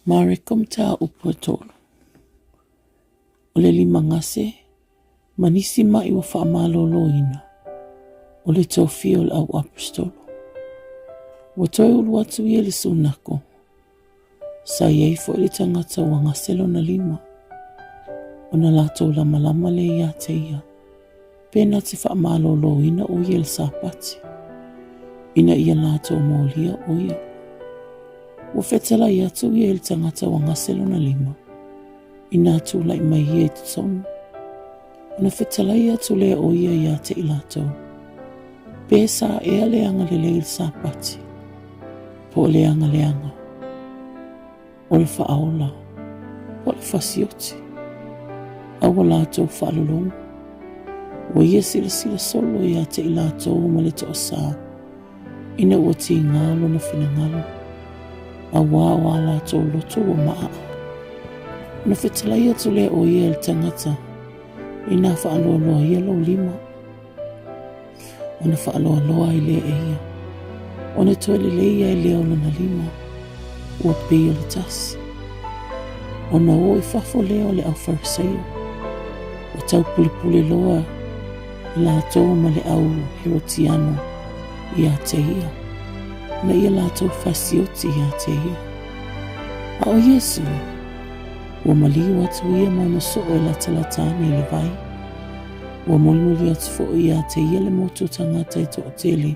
Marikum ta upotolo. O le lima ngase, manisi mai wa whaamaloloina. O le tofia o le au apostolo. Wa toi ulu atu ia le sunako. Sa iei fo le tangata wa ngaselo na lima. O na lato lama lama le ia te ia. Pena te whaamaloloina o ia le sapati. Ina ia lato maulia o ia. Wa fetala ia tu ia le tangata wa ngaselo na lima. Ina tu lai mai ia te tonu. Ona fetala ia tu lea o ia te ilato. Pesa ea leanga le le sapati. Po leanga leanga. O le whaaola. Po le whasioti. Awa lato whaalolongu. Wa ia sila solo ia te ilato ma le to sa. Ina ua ti ngalo na finangalo. Awa wa lato loto wa maa. Ona fetala ia tu lea o ia le tangata. Ina whaaloaloa ia lau lima. Ona whaaloaloa i lea ia. Ona toile leia i lea ona na lima. Ua pei o le tasi. Ona o i fafo lea o le au farisaio. O tau pulipuli loa i lato ma le au Herotiano i a te ia. Na ia lato fasioti i a te ia. A o Yesu. Ua maliu atu ia mauna soo e la talatani le vai. Ua molimuli atu fo ia te ia le motu tangata i toa tele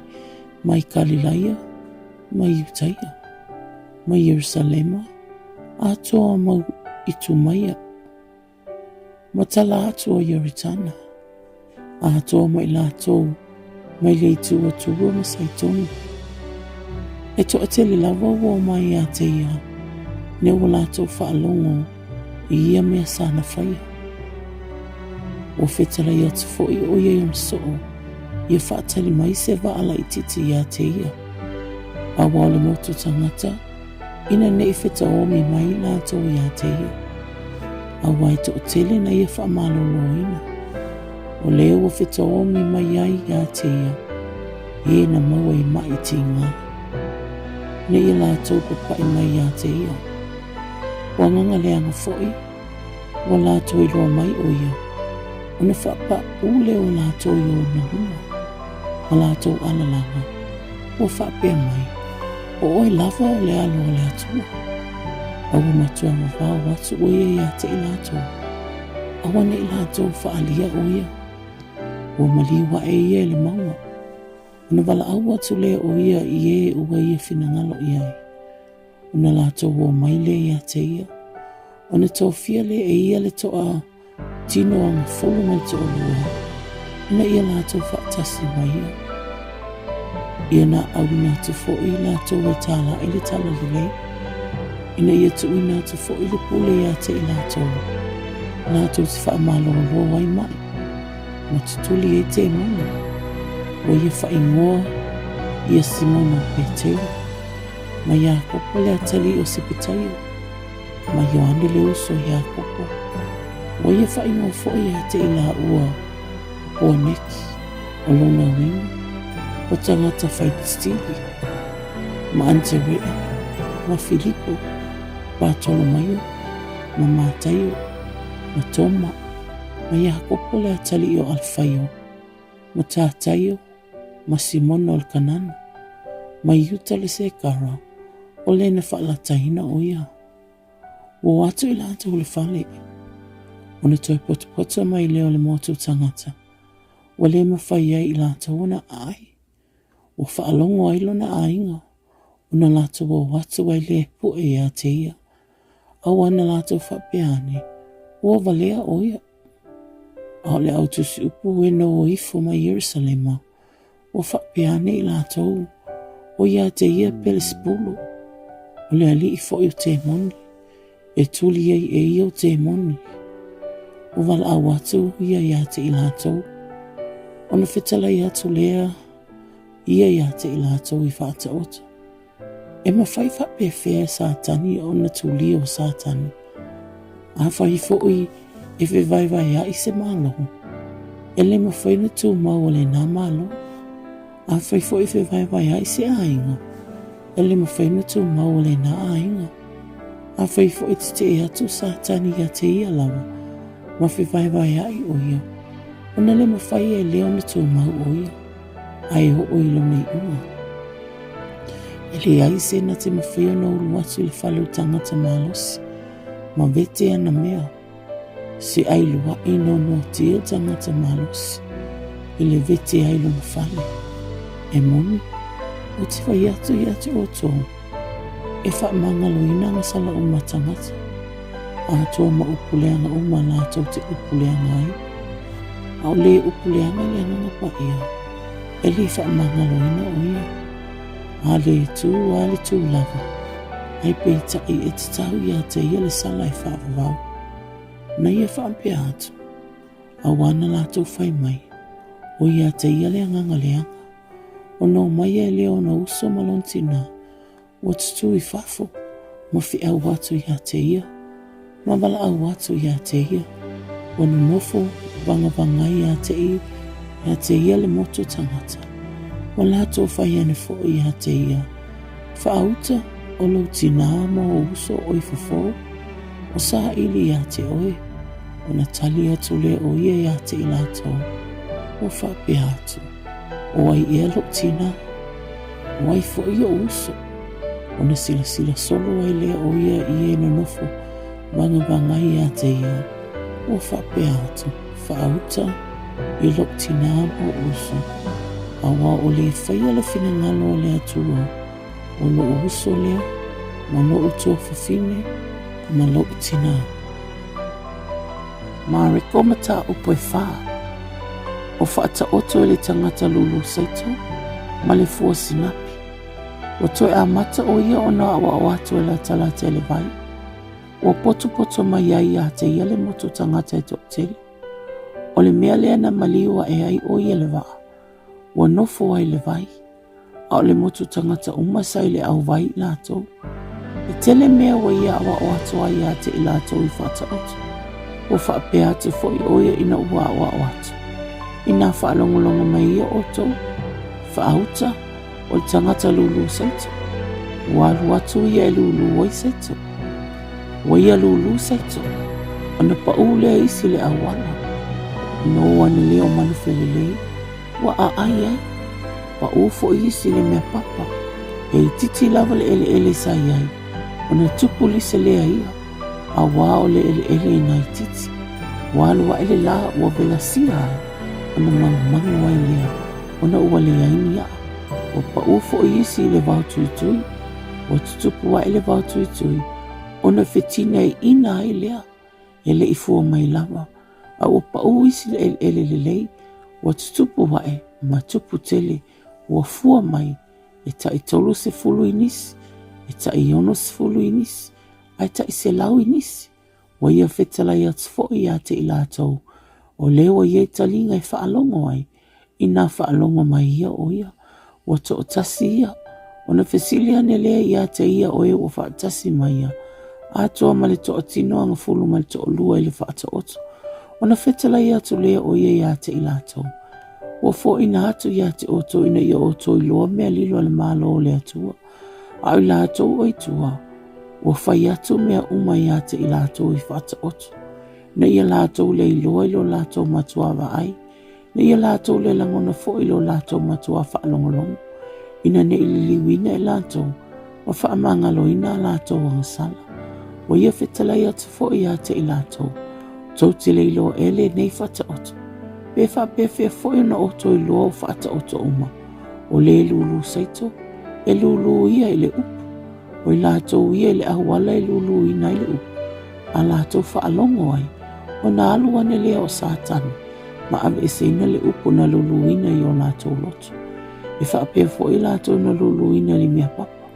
mai Galileia, mai Iutaia, mai Yerusalema, a toa mau Itumaia. Matala atu o Yeritana, a toa mai lato mai le itu o tuwa masaitoni. E toa tele lava ua mai a te ia, ne ua lato whaalongo ia mea sana whaia. O whetara ia te fōi o ia yon soo, ia whaatali mai se waala i titi ia te ia. A wale motu tangata, ina nei wheta omi mai lato ia te ia. A wai to tele na ia whaamalolo ina. O leo o wheta omi mai ai ia te ia, ie na maua i mai ti ngā. Ne ia lato papai mai ia te ia. Wanganga leanga foi, wa lato i loa mai o ia. Ona whapa ule o lato i o na luma. Ma lato alalanga, o whapea mai. O oi lava o le alo o le atua. Awa matua mawao watu o ia te i lato. Awa ne i lato whaalia o ia. O maliwa e ia le maua. Ona wala au atu le o ia i e ua ia finangalo iai. Ona lato o mai le ia te ia. Ona tofia le e ia le toa tino ang folo mai toa lua. Ona ia lato whaatasi mai ia. Ia na au na tu fo i lato e tala i le tala lile. Ina ia tu i na tu fo i le pule ia te i lato. Lato te whaamalo loa wai mai. Ma tutuli e te mana. Wa ia whaingoa ia Simona Peteu. Ma Iakopo le atali o Sipitaio. Ma Ioane le uso Iakopo. Wa ia whaingoa fo ia te i la ua o neki o lona winga. O tangata Faitistili. Ma Anterea. Ma Filipo. Bartolomaio. Ma Mataio. Ma Toma. Ma Iakopo le atali o Alfaio. Ma Tataio. Ma Simono o Kanana. Ma Iuta le Sekara. O le na whaalatahina o ia. O atu i lato le whale. O ne toi potopota mai leo le motu tangata. O le mawhai ai i lato o na ai. O whaalongo ai lo na ainga. O na lato o watu ai le pu e a te ia. Awa na lato whapeane. O valea o ia. A le autusi upu e no o ifo mai Yerusalema. O whapeane i lato o ia te ia Pelisipulu. O le ali i fo i o te moni. E tuli ei e i o te moni. O wala awatu ia te i lato. O na whetala ia tu lea. Ia te i lato i whaata ota. E mawhai whape whea sātani o na tuli o sātani. A whai fōi e whewaiwai a i se mālohu. E le mawhai na tū mau o le nā mālohu. A whai fōi whewaiwai a i se ainga. E le mawhai na tū mau o le nā ainga. A whai fo te atu sa tani ia te ia lawa. Ma whi vai ai o ia. Ona le mawhai e leo na tō mau o ia. Ai o ilo nei ua. E le ai se na te mawhai ona ulu atu le whalu tangata malosi. Ma vete ana mea. Se ai lua ino no tia tangata malosi. I le vete ai lo mawhale. E moni. O te whai atu i atu o tō. E wha mangalo ina nga sala o matangata. A toa ma upuleanga o ma lātou te upuleanga ai. A o le upuleanga le anga pa ia. E li wha mangalo ina o ia. A le tū lava. Ai peita i e te tau ia te ia le sala e wha vau. Na ia wha ampe atu. A wana lātou whai mai. O ia te ia le anga leanga. O no mai e leo na uso malontina. O tutu i whafo. Ma fi au watu ia te ia. Ma wala au watu ia te ia. O no nofo vanga ia te ia. Ia te ia le moto tangata. O lātou whai ane fo ia te ia. Whaauta o lo tina ma o uso o i fafo. O sa ili ia te oe. O na tali atu le o ia ia te i lātou. O whape atu. O ai ea lo tina. O ai fo ia uso. O na sila solo ai le o ia i e no nofo. Vanga ia te ia. O whape atu. Whaauta i lo tina ma o uso. Awa o le whaia le whina ngalo le atua. O lo uso lea. Ma lo uto whawhine. Ma lo tina. Ma reko mata upo e wha. O whaata oto e le tangata lulu saito. Ma le fua sinapi. O toe a mata o ia o na awa o atu e la tala te le vai. O poto mai ai a te ia le moto tangata e tōtele. O le mea lea na maliua e ai o ia le waa. O nofo ai le vai. A o le moto tangata umasai le au vai lātou. E tele mea wa ia awa o atu ai a te i lātou i whaata oto. O whaapea te foi o ia ina ua awa o atu. Ina whaalongolongo mai ia oto. Whaauta. O le tangata lulu saito. Walu atu ia e lulu oi saito. Wa ia lulu saito. Ana pa ule isi le awana. No ane leo manufele. Wa a ai ai. Pa ufo isi le mea papa. E titi lava le ele sai ai. Ona tupu lise lea ia. A wao le ele ina i titi. Walu wa ele la wa vela sia. Ona mangu wai lea. Ona ua lea ini ia. O pa ufo isi le vau tui. O tutupu wa ele vau tui. Ona fetina i ina ai lea. Ele i fua mai lava. A o pa isi le ele lei. O tutupu wa e. Ma tupu tele. O fua mai. E ta i tolu se fulu inisi. E ta i ono se fulu inisi. Ai ta i se lau inisi. O ia fetala i atfo i ate i lātou. O leo ia i talinga i whaalongo ai. Ina whaalongo mai ia o ia. O to o tasi ia. O na fesilia ne lea ia te ia o e o whaatasi mai ia. Atoa ma le to o tino anga fulu ma le to o lua i le whaata oto. O na fetala ia tu lea o ia te i lātou. O fo ina atu ia te oto ina ia oto i loa mea lilo ale malo o le atua. Au lātou o i tua. O whai atu mea uma ia te i lātou i whaata oto. Na ia lātou le i loa i lo lātou matua wa ai. Na ia lātou le langona fo i lo lātou matua whaalongolongo. Ina ne ili liwina i lātou. O whaamangalo ina lātou ang sala. O ia whetalai atu fo i te i lātou. Tau te le i lo ele nei whaata oto. Pefa pefea foi na oto i loa o whaata oto uma. O le lulu saito. E lulu ia i le upu. O i lātou ia i le ahwala i lulu ina i le upu. A lātou whaalongo ai. O na alua ne lea o sātani. Ma ave e seina le upu na lulu ina i o lātou loto. E whaapea foi i lātou na lulu ina li mea papa.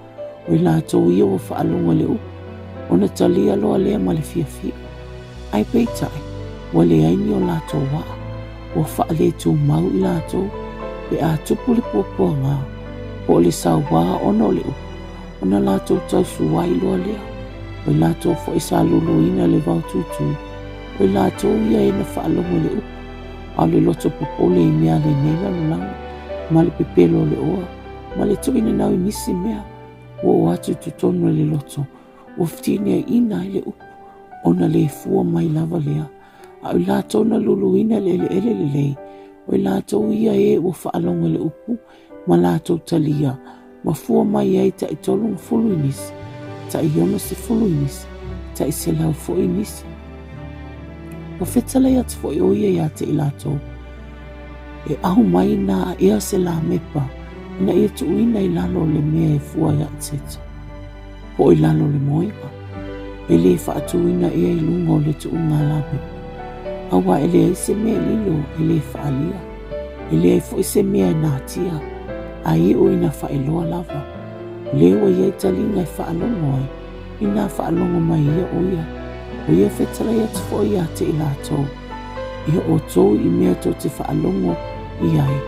O i lātou ia o whaalongo le upu. O na talia loa lea ma le fia. Ai peitai. Wa le aini o lātou waa. O whaale tu mau i lātou, pe a tupu le pōpua ngā, po le sawa ono le upu, o na lātou tau suwai loa lea, o i lātou fo i sa lulu ina le vau tutui, o i lātou ia e na whaalongo le upu, a le loto popole i mea le neila lulangu, ma le pepelo le oa, ma le tuina nau i nisi mea, o atu tutonu le loto, ua fitini ai ina i le upu ona le fua mai lava lea. A i lātou na luluina le ele lei, o i lātou ia ua whaalonga le upu, ma lātou talia, ma fua mai ai ta i tolung fulu inisi, ta i ona se fulu inisi, ta i se lau fo inisi. Wa whetala atu fo i oia ia te i lātou, e ahu mai nā ea se la mepa, ina ia tu uina i lalo le mea e fua ia teta. Po i lalo le moiga, e le whaatuina ea i lungo le tu unga la mepa. Awa e le se mea lilo e le whaalia, e le fo se mea nātia, a i o ina whaeloa lava. Lewa iei talinga i whaalongo ai, ina whaalongo mai ia oia, o ia whetala ia te fo ia te i lātou. Ia o tō i mea tō te whaalongo i ai,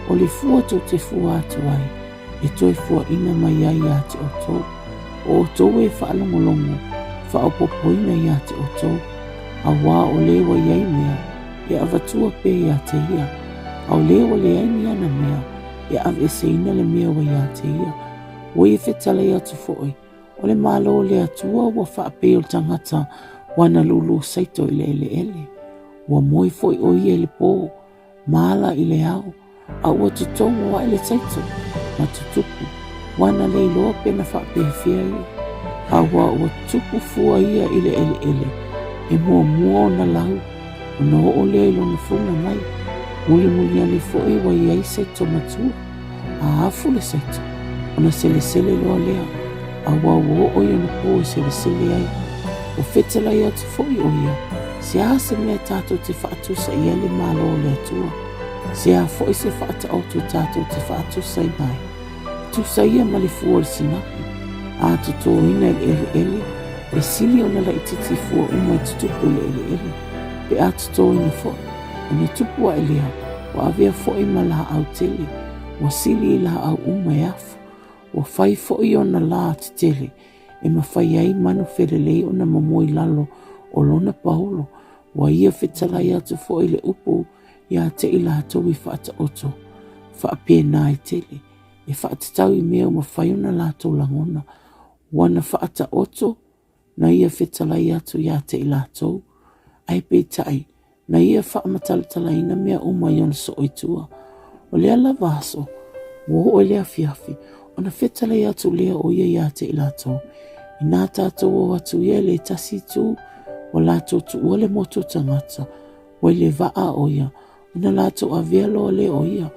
o le fua tō te fua atu ai, e tō i fua ina mai ai ia te o tō. O tō e whaalongo longo, whaopopoina ia te o tō. A wā o lewa iai mea, e avatua pe ia te ia. Au lewa le ai ni ana mea, e av e se ina le mea wa ia te ia. O i whetala ia tu foi, o le malo le atua wa whaape o tangata wana lulu saito i le ele. Wa moi foi o i le pō, maala i le au, a ua tutongo wa ele saito, ma tutupu, wana le iloa pe na whaape fia ia. A wā ua tupu fua ia i le ele. E mua na lau, o na o lea ilo na funga mai, muli ani fo e wa iai saito matua, a afu le saito, o na sele loa lea, a wā o ia na po e sele ai, o whetala ia tu fo i o ia, se a se mea tātou te whaatusa i ele malo o le atua, se a fo i se whaata auto tātou te whaatusa i mai, tu sa ia mali fua le sinapi, a tuto ina ele, e sili ona la ititi fua uma i tutupu le ele, pe a tuto ina fo, ona tupu wa elea, wa avea fo i ma la au tele, wa sili i la au uma e afu, wa fai fo i ona la te tele, e ma fai ai manu ferelei ona mamoi lalo o lona paulo, wa ia whetala ia tu fo i le upu, ia te i la tau i whaata oto, whaapea nā i tele, e whaatatau i mea o ma fai ona la tau langona, wana whaata oto, na ia whetala ia tu ia te i lātou, ai peitai, na ia whaamatalutala ina mea uma i ona so oitua. O lea la vaso, wo o lea fiafi, ona whetala ia tu lea o ia te i lātou. I nā tātou o atu ia le tasi tu, o lātou tu ua le moto tangata, o le vaa o ia, ona lātou a velo le o ia,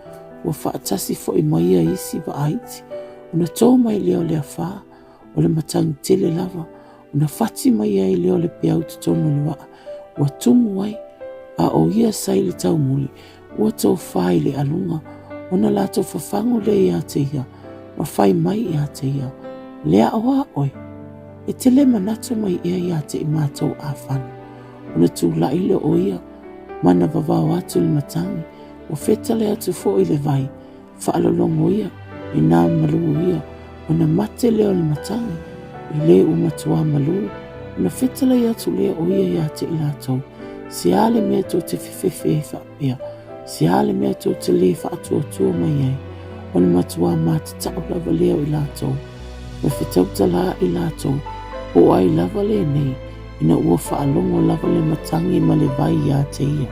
o whaatasi fo i maia isi va aiti, ona tō mai leo lea whaa, o le matangi tele lava, ona fati mai ai leo le peau te tono le waa, ua tumu ai, a o ia sai le tau muli, ua tau whai le alunga, ona lātou whafango le ia te ia, ma whai mai ia te ia, lea awa oi, e te le manatu mai ia te i mātou a whana, ona tū lai le o ia, mana vavao atu le matangi, o whetale atu fo i le vai, whaalolongo ia, i nā malungu ia, ona mate leo le matangi, i le umatua malu, na whetala ia tu lea o ia te i lātou. Se ale mea tō te whiwhiwhi e whapea, se ale mea tō te le whaatua mai ai, o na matua mata tau lava leo i lātou. Na whetautala i lātou, o ai lava le nei, ina ua whaalongo lava le matangi ma le vai ia te ia.